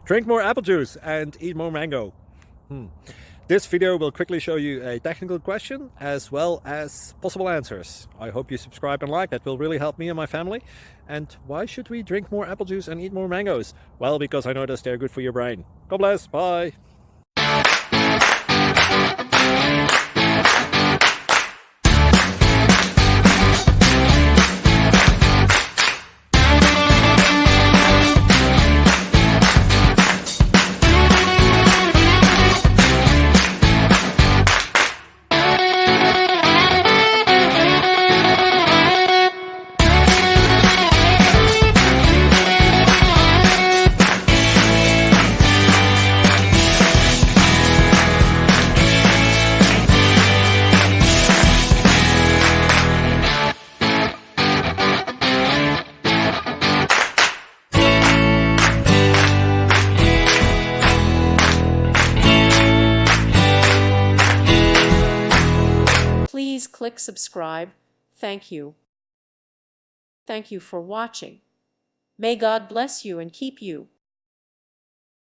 Drink more apple juice and eat more mango. This video will quickly show you a technical question as well as possible answers. I hope you subscribe and like, that will really help me and my family. And why should we drink more apple juice and eat more mangoes? Well, because I noticed they're good for your brain. God bless, bye. Please click subscribe. Thank you. Thank you for watching. May God bless you and keep you.